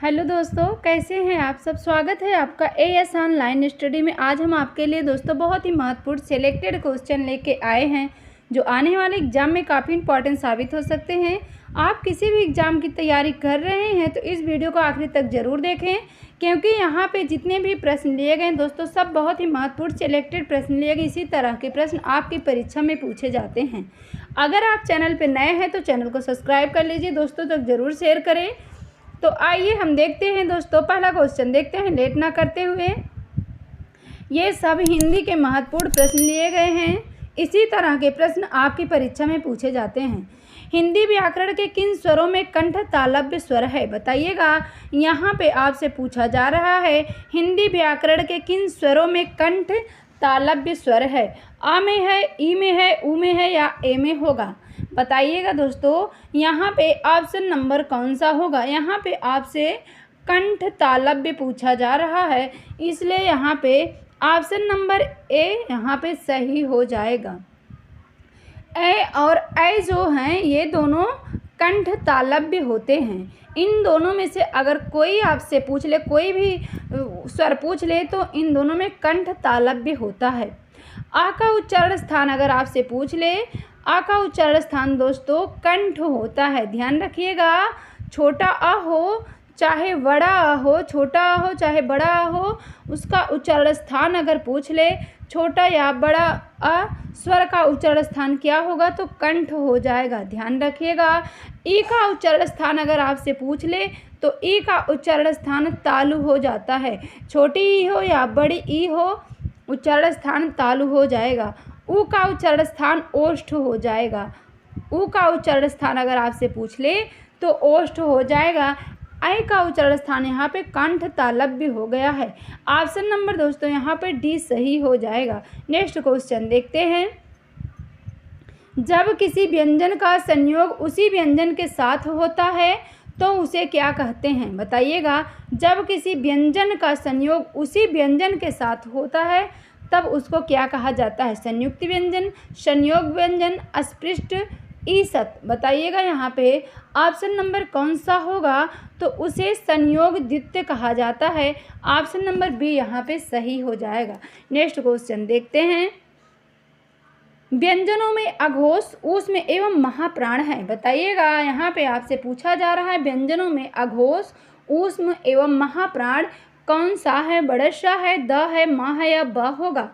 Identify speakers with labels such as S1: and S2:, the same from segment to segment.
S1: Hello दोस्तों, कैसे हैं आप सब। स्वागत है आपका एएस ऑनलाइन स्टडी में। आज हम आपके लिए दोस्तों बहुत ही महत्वपूर्ण सिलेक्टेड क्वेश्चन लेके आए हैं जो आने वाले एग्जाम में काफ़ी इंपॉर्टेंट साबित हो सकते हैं। आप किसी भी एग्ज़ाम की तैयारी कर रहे हैं तो इस वीडियो को आखिरी तक ज़रूर देखें, क्योंकि यहाँ पे जितने भी प्रश्न लिए गए दोस्तों सब बहुत ही महत्वपूर्ण सिलेक्टेड प्रश्न लिए गए। इसी तरह के प्रश्न आपकी परीक्षा में पूछे जाते हैं। अगर आप चैनल पर नए हैं तो चैनल को सब्सक्राइब कर लीजिए, दोस्तों तक ज़रूर शेयर करें। तो आइए हम देखते हैं दोस्तों, पहला क्वेश्चन देखते हैं लेट ना करते हुए। ये सब हिंदी के महत्वपूर्ण प्रश्न लिए गए हैं। इसी तरह के प्रश्न आपकी परीक्षा में पूछे जाते हैं। हिंदी व्याकरण के किन स्वरों में कंठ तालव्य स्वर है, बताइएगा। यहाँ पे आपसे पूछा जा रहा है हिंदी व्याकरण के किन स्वरों में कंठ तालव्य स्वर है। आ में है, ई में है, ऊ में है या ए में होगा, बताइएगा दोस्तों। यहाँ पे ऑप्शन नंबर कौन सा होगा। यहाँ पे आपसे कंठ तालव्य पूछा जा रहा है, इसलिए यहाँ पे ऑप्शन नंबर ए यहाँ पे सही हो जाएगा। ए और ऐ जो हैं ये दोनों कंठ तालव्य होते हैं। इन दोनों में से अगर कोई आपसे पूछ ले, कोई भी स्वर पूछ ले तो इन दोनों में कंठ तालव्य होता है। आ का उच्चारण स्थान अगर आपसे पूछ ले, आ का उच्चारण स्थान दोस्तों कंठ होता है। ध्यान रखिएगा, छोटा आ हो चाहे बड़ा आ हो, छोटा आ हो चाहे बड़ा आ हो, उसका उच्चारण स्थान अगर पूछ ले, छोटा या बड़ा आ स्वर का उच्चारण स्थान क्या होगा तो कंठ हो जाएगा। ध्यान रखिएगा। ई का उच्चारण स्थान अगर आपसे पूछ ले तो ई का उच्चारण स्थान तालु हो जाता है। छोटी ई हो या बड़ी ई हो, उच्चारण स्थान तालु हो जाएगा। ऊ का उच्चारण स्थान ओष्ठ हो जाएगा। ऊ का उच्चारण स्थान अगर आपसे पूछ ले तो ओष्ठ हो जाएगा। ऐ का उच्चारण स्थान यहाँ पे कंठ तालव्य हो गया है। ऑप्शन नंबर दोस्तों यहाँ पे डी सही हो जाएगा। नेक्स्ट क्वेश्चन देखते हैं। जब किसी व्यंजन का संयोग उसी व्यंजन के साथ होता है तो उसे क्या कहते हैं, बताइएगा। जब किसी व्यंजन का संयोग उसी व्यंजन के साथ होता है तब उसको क्या कहा जाता है। संयुक्त व्यंजन, संयोग व्यंजन, अस्पृष्ट, ईसत, बताइएगा। यहाँ पे ऑप्शन नंबर कौन सा होगा तो उसे संयोग द्वितीय कहा जाता है। ऑप्शन नंबर बी यहाँ पे सही हो जाएगा। नेक्स्ट क्वेश्चन देखते हैं। व्यंजनों में अघोष, ऊष्म एवं महाप्राण है, बताइएगा। यहाँ पे आपसे पूछा जा रहा है व्यंजनों में अघोष, ऊष्म एवं महाप्राण कौन सा है। बड़शा है, द है, मा है या ब होगा।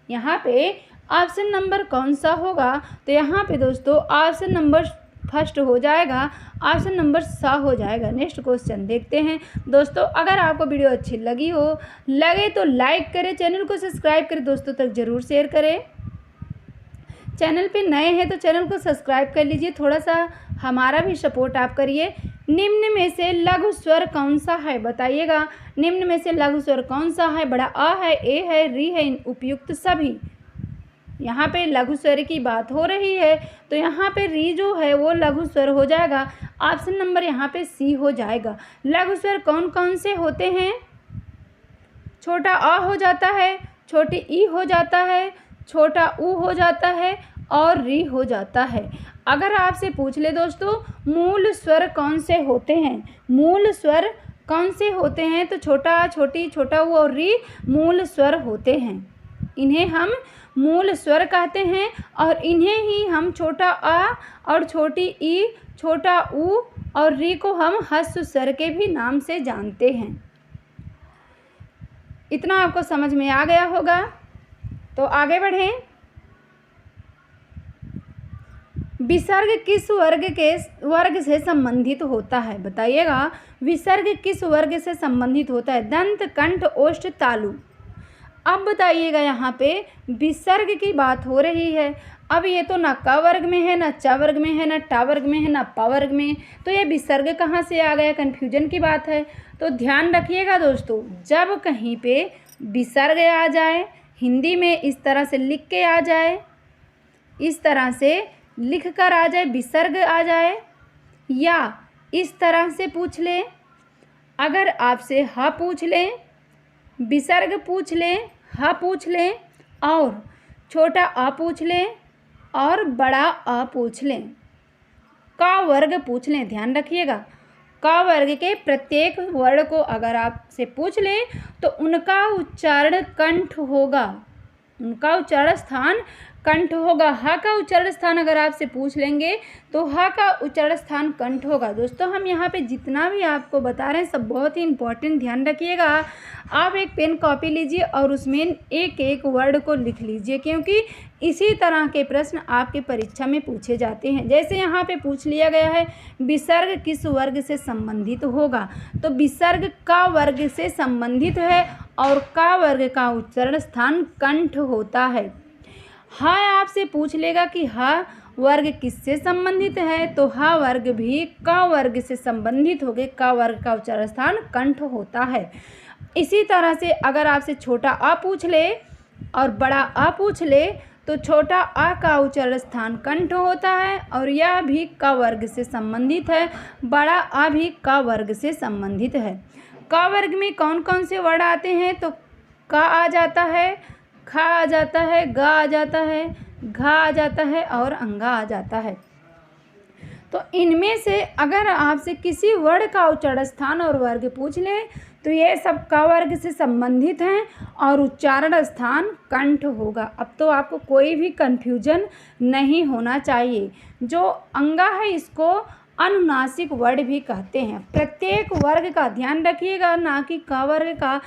S1: यहाँ पे ऑप्शन नंबर कौन सा होगा तो यहाँ पे दोस्तों ऑप्शन नंबर फर्स्ट हो जाएगा। ऑप्शन नंबर सा हो जाएगा। नेक्स्ट क्वेश्चन देखते हैं दोस्तों। अगर आपको वीडियो अच्छी लगे तो लाइक करें, चैनल को सब्सक्राइब करें, दोस्तों तक ज़रूर शेयर करें। चैनल पे नए हैं तो चैनल को सब्सक्राइब कर लीजिए, थोड़ा सा हमारा भी सपोर्ट आप करिए। निम्न में से लघु स्वर कौन सा है, बताइएगा। निम्न में से लघु स्वर कौन सा है। बड़ा आ है, ए है, री है, उपयुक्त सभी। यहाँ पे लघु स्वर की बात हो रही है तो यहाँ पे री जो है वो लघु स्वर हो जाएगा। ऑप्शन नंबर यहाँ पे सी हो जाएगा। लघु स्वर कौन कौन से होते हैं। छोटा आ हो जाता है, छोटी ई हो जाता है, छोटा ऊ हो जाता है और री हो जाता है। अगर आपसे पूछ ले दोस्तों मूल स्वर कौन से होते हैं, मूल स्वर कौन से होते हैं तो छोटा आ, छोटी, छोटा ऊ और री मूल स्वर होते हैं। इन्हें हम मूल स्वर कहते हैं और इन्हें ही हम छोटा आ और छोटी ई, छोटा ऊ और री को हम ह्रस्व स्वर के भी नाम से जानते हैं। इतना आपको समझ में आ गया होगा, तो आगे बढ़ें। विसर्ग किस वर्ग से संबंधित होता है, बताइएगा। विसर्ग किस वर्ग से संबंधित होता है। दंत, कंठ, ओष्ठ, तालु। अब बताइएगा यहाँ पे विसर्ग की बात हो रही है। अब ये तो ना क वर्ग में है, ना च वर्ग में है, ना टा वर्ग में है, ना प वर्ग में, तो ये विसर्ग कहाँ से आ गया, कन्फ्यूजन की बात है। तो ध्यान रखिएगा दोस्तों, जब कहीं पे विसर्ग आ जाए, हिंदी में इस तरह से लिख के आ जाए, इस तरह से लिख कर आ जाए, विसर्ग आ जाए, या इस तरह से पूछ लें। अगर आपसे ह पूछ लें, विसर्ग पूछ लें, ह पूछ लें और छोटा आ पूछ लें और बड़ा आ पूछ लें, का वर्ग पूछ लें, ध्यान रखिएगा। का वर्ग के प्रत्येक वर्ण को अगर आपसे पूछ ले तो उनका उच्चारण कंठ होगा, उनका उच्चारण स्थान कंठ होगा। ह का उच्चारण स्थान अगर आपसे पूछ लेंगे तो ह का उच्चारण स्थान कंठ होगा। दोस्तों हम यहाँ पे जितना भी आपको बता रहे हैं सब बहुत ही इम्पोर्टेंट, ध्यान रखिएगा। आप एक पेन कॉपी लीजिए और उसमें एक एक वर्ड को लिख लीजिए, क्योंकि इसी तरह के प्रश्न आपके परीक्षा में पूछे जाते हैं। जैसे यहाँ पे पूछ लिया गया है विसर्ग किस वर्ग से संबंधित होगा, तो विसर्ग का वर्ग से संबंधित है और का वर्ग का उच्चारण स्थान कंठ होता है। ह आपसे पूछ लेगा कि ह वर्ग किससे संबंधित है, तो ह वर्ग भी क वर्ग से संबंधित हो गए, क वर्ग का उच्चारण स्थान कंठ होता है। इसी तरह से अगर आपसे छोटा अ पूछ ले और बड़ा अ पूछ ले तो छोटा अ का उच्चारण स्थान कंठ होता है और यह भी क वर्ग से संबंधित है, बड़ा अ भी क वर्ग से संबंधित है। क वर्ग में कौन कौन से वर्ड आते हैं, तो क आ जाता है, ख आ जाता है, ग आ जाता है, घ आ जाता है और अंगा आ जाता है। तो इनमें से अगर आपसे किसी वर्ण का उच्चारण स्थान और वर्ग पूछ ले तो ये सब क वर्ग से संबंधित हैं और उच्चारण स्थान कंठ होगा। अब तो आपको कोई भी कन्फ्यूजन नहीं होना चाहिए। जो अंगा है इसको अनुनासिक वर्ड भी कहते हैं। प्रत्येक वर्ग का ध्यान रखिएगा, ना कि क वर्ग का,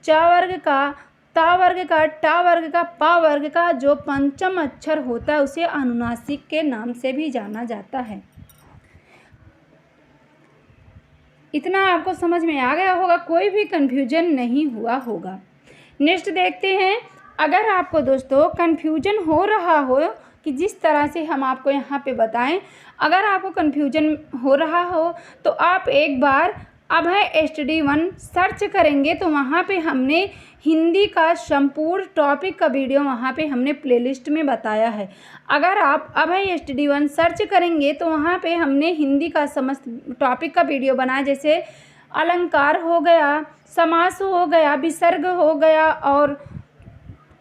S1: च वर्ग का, ता वर्ग का, टा वर्ग का, पा वर्ग का जो पंचम अक्षर होता है उसे अनुनासिक के नाम से भी जाना जाता है। इतना आपको समझ में आ गया होगा, कोई भी कन्फ्यूजन नहीं हुआ होगा। नेक्स्ट देखते हैं। अगर आपको दोस्तों कन्फ्यूजन हो रहा हो कि जिस तरह से हम आपको यहाँ पे बताएं, अगर आपको कन्फ्यूजन हो रहा हो तो आप एक बार अभय स्टडी 1 सर्च करेंगे तो वहाँ पे हमने हिंदी का संपूर्ण टॉपिक का वीडियो वहाँ पे हमने प्लेलिस्ट में बताया है। अगर आप अभय स्टडी 1 सर्च करेंगे तो वहाँ पे हमने हिंदी का समस्त टॉपिक का वीडियो बनाया, जैसे अलंकार हो गया, समास हो गया, विसर्ग हो गया और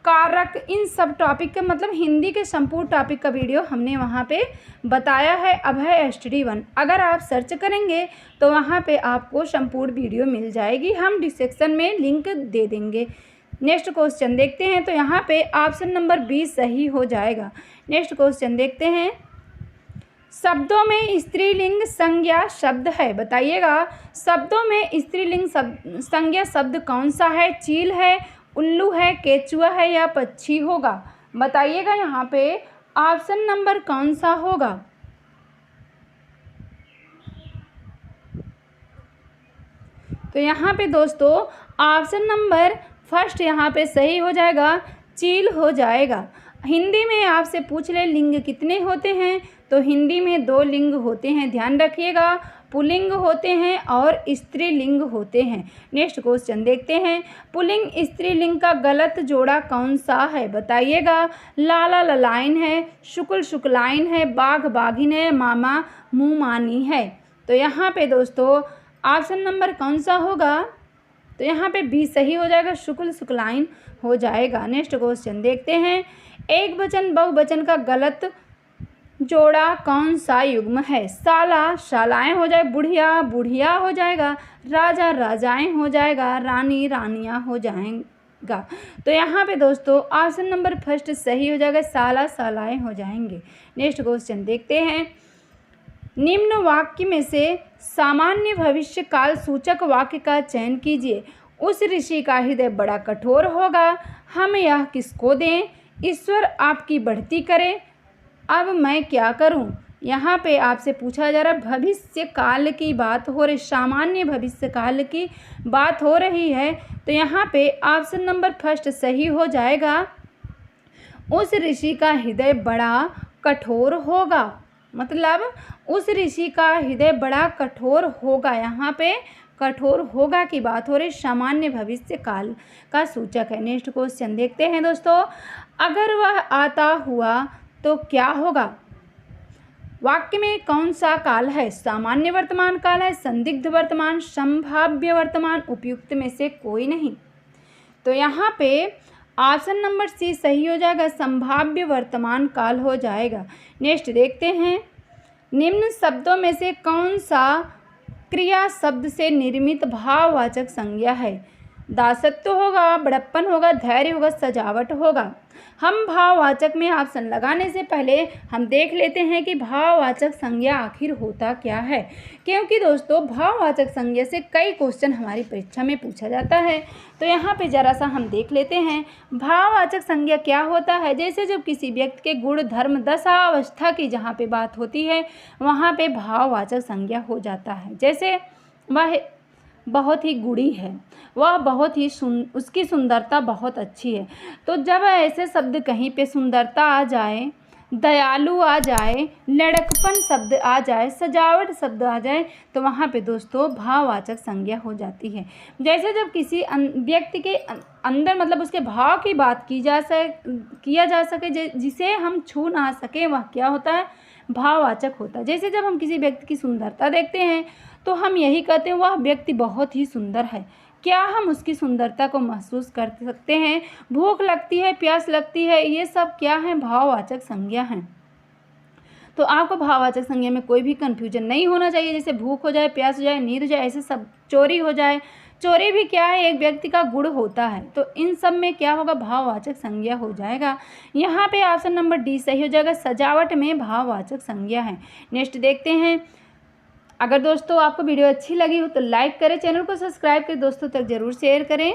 S1: कारक, इन सब टॉपिक के मतलब हिंदी के संपूर्ण टॉपिक का वीडियो हमने वहाँ पे बताया है अभय स्टडी 1। अगर आप सर्च करेंगे तो वहाँ पे आपको संपूर्ण वीडियो मिल जाएगी, हम डिस्क्रिप्शन में लिंक दे देंगे। नेक्स्ट क्वेश्चन देखते हैं। तो यहाँ पे ऑप्शन नंबर 20 सही हो जाएगा। नेक्स्ट क्वेश्चन देखते हैं। शब्दों में स्त्रीलिंग संज्ञा शब्द है, बताइएगा शब्दों में स्त्रीलिंग संज्ञा शब्द कौन सा है। चील है, उल्लू है, केचुआ है या पक्षी होगा, बताइएगा यहाँ पे ऑप्शन नंबर कौन सा होगा। तो यहाँ पे दोस्तों ऑप्शन नंबर फर्स्ट यहाँ पे सही हो जाएगा, चील हो जाएगा। हिंदी में आपसे पूछ ले लिंग कितने होते हैं, तो हिंदी में 2 लिंग होते हैं, ध्यान रखिएगा, पुल्लिंग होते हैं और स्त्रीलिंग होते हैं। नेक्स्ट क्वेश्चन देखते हैं। पुल्लिंग स्त्रीलिंग का गलत जोड़ा कौन सा है, बताइएगा। लाला ललाइन है, शुक्ल शुक्लाइन है, बाघ बाघिन है, मामा मुमानी है। तो यहाँ पे दोस्तों ऑप्शन नंबर कौन सा होगा, तो यहाँ पे बी सही हो जाएगा, शुक्ल शुक्लाइन हो जाएगा। नेक्स्ट क्वेश्चन देखते हैं। एक वचन बहुवचन का गलत जोड़ा कौन सा युग्म है। साला शालाएं हो जाए, बुढ़िया बुढ़िया हो जाएगा, राजा राजाएं हो जाएगा, रानी रानियां हो जाएगा। तो यहाँ पे दोस्तों ऑप्शन नंबर फर्स्ट सही हो जाएगा, साला सालाएं हो जाएंगे। नेक्स्ट क्वेश्चन देखते हैं। निम्न वाक्य में से सामान्य भविष्य काल सूचक वाक्य का चयन कीजिए। उस ऋषि का हृदय बड़ा कठोर होगा, हम यह किसको दें। ईश्वर आपकी बढ़ती करे, अब मैं क्या करूं। यहाँ पे आपसे पूछा जा रहा है भविष्य काल की बात हो रही, सामान्य भविष्य काल की बात हो रही है। तो यहाँ पे ऑप्शन नंबर फर्स्ट सही हो जाएगा, उस ऋषि का हृदय बड़ा कठोर होगा, मतलब उस ऋषि का हृदय बड़ा कठोर होगा। यहाँ पे कठोर होगा की बात हो रही, सामान्य भविष्य काल का सूचक है। नेक्स्ट क्वेश्चन देखते हैं दोस्तों। अगर वह आता हुआ तो क्या होगा। वाक्य में कौन सा काल है, सामान्य वर्तमान काल है, संदिग्ध वर्तमान, संभाव्य वर्तमान, उपयुक्त में से कोई नहीं। तो यहाँ पे ऑप्शन नंबर सी सही हो जाएगा, संभाव्य वर्तमान काल हो जाएगा। नेक्स्ट देखते हैं। निम्न शब्दों में से कौन सा क्रिया शब्द से निर्मित भाववाचक संज्ञा है। दासत्व होगा, बड़प्पन होगा, धैर्य होगा, सजावट होगा। हम भाववाचक में ऑप्शन लगाने से पहले हम देख लेते हैं कि भाववाचक संज्ञा आखिर होता क्या है, क्योंकि दोस्तों भाववाचक संज्ञा से कई क्वेश्चन हमारी परीक्षा में पूछा जाता है। तो यहाँ पे ज़रा सा हम देख लेते हैं भाववाचक संज्ञा क्या होता है। जैसे जब किसी व्यक्ति के गुण, धर्म, दशा, अवस्था की जहाँ पे बात होती है वहाँ पे भाववाचक संज्ञा हो जाता है। जैसे वह बहुत ही गुणी है, वह बहुत ही उसकी सुंदरता बहुत अच्छी है। तो जब ऐसे शब्द कहीं पे सुंदरता आ जाए, दयालु आ जाए, लड़कपन शब्द आ जाए, सजावट शब्द आ जाए, तो वहाँ पे दोस्तों भाववाचक संज्ञा हो जाती है। जैसे जब किसी व्यक्ति के अंदर मतलब उसके भाव की बात किया जा सके जिसे हम छू ना सके, वह क्या होता है, भाववाचक होता है। जैसे जब हम किसी व्यक्ति की सुंदरता देखते हैं तो हम यही कहते हैं वह व्यक्ति बहुत ही सुंदर है। क्या हम उसकी सुंदरता को महसूस कर सकते हैं? भूख लगती है, प्यास लगती है, ये सब क्या है, भाववाचक संज्ञा हैं। तो आपको भाववाचक संज्ञा में कोई भी कन्फ्यूजन नहीं होना चाहिए। जैसे भूख हो जाए, प्यास हो जाए, नींद हो जाए, ऐसे सब, चोरी हो जाए, चोरी भी क्या है, एक व्यक्ति का गुण होता है। तो इन सब में क्या होगा, भाववाचक संज्ञा हो जाएगा। यहाँ पे ऑप्शन नंबर डी सही हो जाएगा, सजावट में भाववाचक संज्ञा है। नेक्स्ट देखते हैं। अगर दोस्तों आपको वीडियो अच्छी लगी हो तो लाइक करें, चैनल को सब्सक्राइब करें, दोस्तों तक जरूर शेयर करें।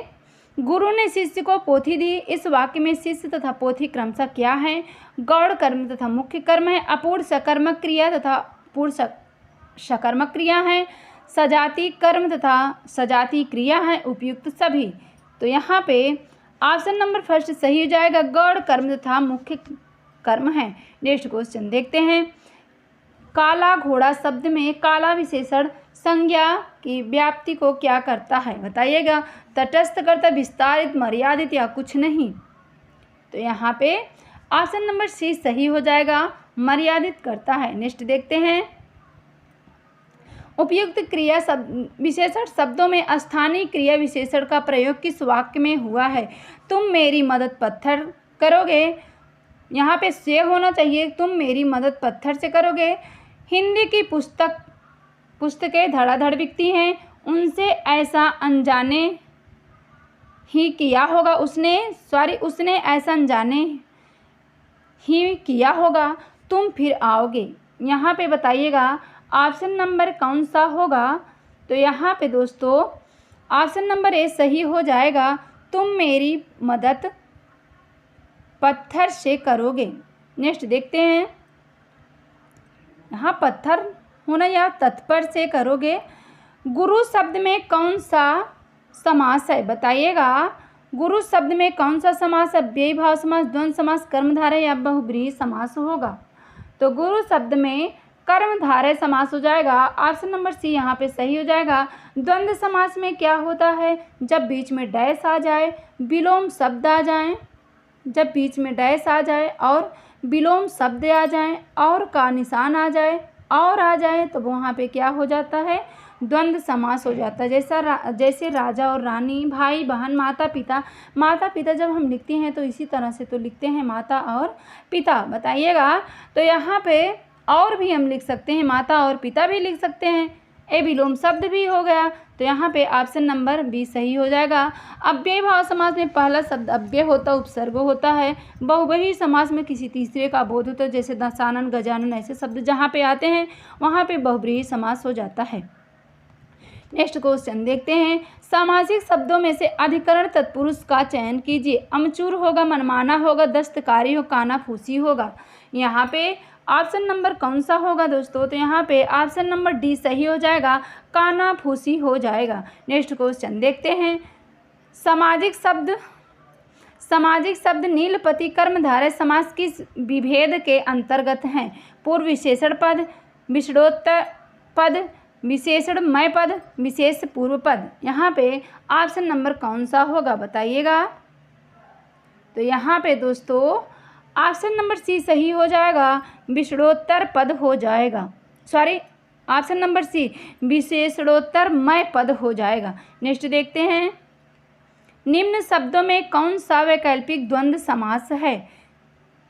S1: गुरु ने शिष्य को पोथी दी, इस वाक्य में शिष्य तथा पोथी क्रमशः क्या है, गौड़ कर्म तथा मुख्य कर्म है, अपूर्ण सकर्मक क्रिया तथा पूर्ण सकर्मक क्रिया है, सजाति कर्म तथा सजाति क्रिया है, उपयुक्त सभी। तो यहाँ पे ऑप्शन नंबर फर्स्ट सही हो जाएगा, गौड़ कर्म तथा मुख्य कर्म है। नेक्स्ट क्वेश्चन देखते हैं। काला घोड़ा शब्द में काला विशेषण संज्ञा की व्याप्ति को क्या करता है, बताइएगा। तटस्थ करता, विस्तारित, मर्यादित या कुछ नहीं। तो यहाँ पे ऑप्शन नंबर सी सही हो जाएगा, मर्यादित करता है। नेक्स्ट देखते हैं। उपयुक्त क्रिया विशेषण शब्दों में स्थानीय क्रिया विशेषण का प्रयोग किस वाक्य में हुआ है। तुम मेरी मदद पत्थर करोगे, यहाँ पे से होना चाहिए, तुम मेरी मदद पत्थर से करोगे। हिंदी की पुस्तकें धड़ाधड़ बिकती हैं, उनसे ऐसा अनजाने ही किया होगा, उसने ऐसा अनजाने ही किया होगा, तुम फिर आओगे। यहाँ पे बताइएगा ऑप्शन नंबर कौन सा होगा। तो यहाँ पे दोस्तों ऑप्शन नंबर ए सही हो जाएगा, तुम मेरी मदद पत्थर से करोगे। नेक्स्ट देखते हैं। यहाँ पत्थर होना या तत्पर से करोगे। गुरु शब्द में कौन सा समास है, बताइएगा। गुरु शब्द में कौन सा समास है, व्ययभाव समास, द्वंद्व समास, कर्मधारय या बहुब्रीहि समास होगा। तो गुरु शब्द में कर्मधारय समास हो जाएगा, ऑप्शन नंबर सी यहाँ पे सही हो जाएगा। द्वंद्व समास में क्या होता है, जब बीच में डैश आ जाए, विलोम शब्द आ जाए, जब बीच में डैश आ जाए और विलोम शब्द आ जाए और का निशान आ जाए और आ जाए, तो वहाँ पे क्या हो जाता है, द्वंद्व समास हो जाता है। जैसे राजा और रानी, भाई बहन, माता पिता। माता पिता जब हम लिखते हैं तो इसी तरह से तो लिखते हैं, माता और पिता, बताइएगा। तो यहाँ पे और भी हम लिख सकते हैं, माता और पिता भी लिख सकते हैं, ए विलोम शब्द भी हो गया। तो यहाँ पे ऑप्शन नंबर बी सही हो जाएगा। अव्यय भाव समास में पहला शब्द अव्यय होता, उपसर्ग होता है। बहुव्रीहि समास में किसी तीसरे का बोध होता है, जैसे दशानन, गजानन, ऐसे शब्द जहाँ पे आते हैं वहाँ पे बहुव्रीहि समास हो जाता है। नेक्स्ट क्वेश्चन देखते हैं। सामासिक शब्दों में से अधिकरण तत्पुरुष का चयन कीजिए। अमचूर होगा, मनमाना होगा, दस्तकारी हो, कानाफूसी होगा। यहाँ पे ऑप्शन नंबर कौन सा होगा दोस्तों, तो यहाँ पे ऑप्शन नंबर डी सही हो जाएगा, कानाफूसी हो जाएगा। नेक्स्ट क्वेश्चन देखते हैं। सामाजिक शब्द नीलपति कर्मधारय समास किस विभेद के अंतर्गत हैं। पूर्व विशेषण पद, विशेषणोत्तर पद, विशेषणमय पद, विशेष पूर्व पद। यहाँ पे ऑप्शन नंबर कौन सा होगा, बताइएगा। तो यहाँ पे दोस्तों ऑप्शन नंबर सी सही हो जाएगा, विशेषणोत्तर पद हो जाएगा। ऑप्शन नंबर सी विशेषणोत्तरमय पद हो जाएगा। नेक्स्ट देखते हैं। निम्न शब्दों में कौन सा वैकल्पिक द्वंद्व समास है।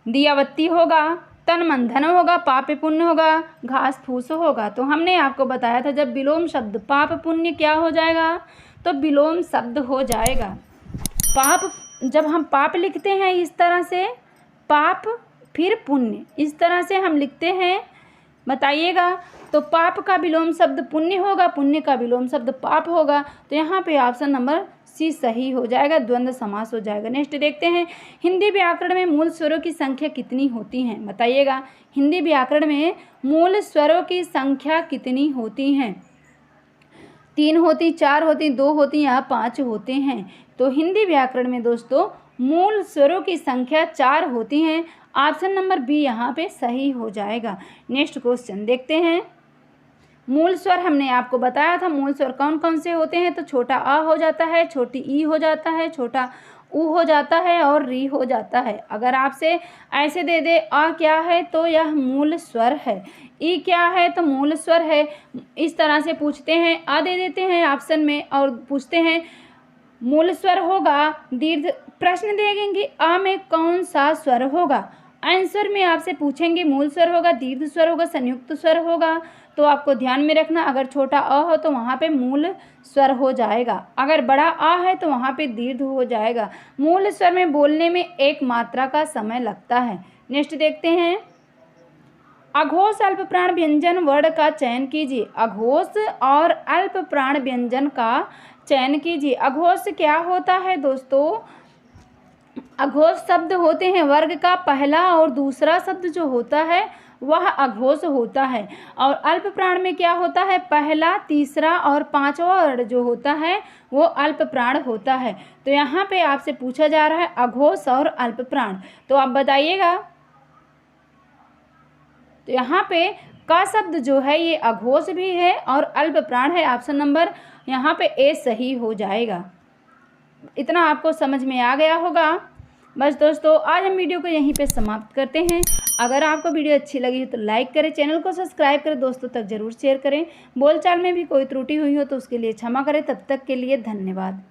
S1: दियावती होगा, तन मन धन होगा, पाप पुण्य होगा, घास फूस होगा। तो हमने आपको बताया था जब विलोम शब्द पाप पुण्य क्या हो जाएगा, तो विलोम शब्द हो जाएगा। पाप, जब हम पाप लिखते हैं इस तरह से, पाप फिर पुण्य, इस तरह से हम लिखते हैं, बताइएगा। तो पाप का विलोम शब्द पुण्य होगा, पुण्य का विलोम शब्द पाप होगा। तो यहाँ पे ऑप्शन नंबर सी सही हो जाएगा, द्वंद्व समास हो जाएगा। नेक्स्ट देखते हैं, हिंदी व्याकरण में मूल स्वरों की संख्या कितनी होती हैं, बताइएगा। हिंदी व्याकरण में मूल स्वरों की संख्या कितनी होती हैं? 3 होती, 4 होती, 2 होती या 5 होते हैं? तो हिंदी व्याकरण में दोस्तों मूल स्वरों की संख्या 4 होती हैं। ऑप्शन नंबर बी यहाँ पे सही हो जाएगा। नेक्स्ट क्वेश्चन देखते हैं, मूल स्वर हमने आपको बताया था मूल स्वर कौन कौन से होते हैं। तो छोटा आ हो जाता है, छोटी ई हो जाता है, छोटा ऊ हो जाता है और री हो जाता है। अगर आपसे ऐसे दे दे आ क्या है तो यह मूल स्वर है, ई क्या है तो मूल स्वर है, इस तरह से पूछते हैं, आ दे देते हैं ऑप्शन में और पूछते हैं मूल स्वर होगा दीर्घ, प्रश्न देंगे आ में कौन सा स्वर होगा। आंसर में आपसे पूछेंगे मूल स्वर होगा, दीर्घ स्वर होगा, संयुक्त स्वर होगा। तो आपको ध्यान में रखना, अगर छोटा अ हो तो वहाँ पे मूल स्वर हो जाएगा, अगर बड़ा आ है तो वहाँ पे दीर्घ हो जाएगा। मूल स्वर में बोलने में एक मात्रा का समय लगता है। नेक्स्ट देखते हैं, अघोष अल्प प्राण व्यंजन वर्ण का चयन कीजिए। अघोष और अल्प प्राण व्यंजन का चयन कीजिए। अघोष क्या होता है दोस्तों? अघोष शब्द होते हैं वर्ग का पहला और दूसरा शब्द जो होता है वह अघोष होता है। और अल्प प्राण में क्या होता है? पहला, तीसरा और पांचवा वर्ण जो होता है वो अल्प प्राण होता है। तो यहाँ पे आपसे पूछा जा रहा है अघोष और अल्प प्राण, तो आप बताइएगा। तो यहाँ पे का शब्द जो है ये अघोष भी है और अल्प प्राण है। ऑप्शन नंबर यहाँ पे ए सही हो जाएगा। इतना आपको समझ में आ गया होगा। बस दोस्तों आज हम वीडियो को यहीं पे समाप्त करते हैं। अगर आपको वीडियो अच्छी लगी हो तो लाइक करें, चैनल को सब्सक्राइब करें, दोस्तों तक जरूर शेयर करें। बोलचाल में भी कोई त्रुटि हुई हो तो उसके लिए क्षमा करें। तब तक के लिए धन्यवाद।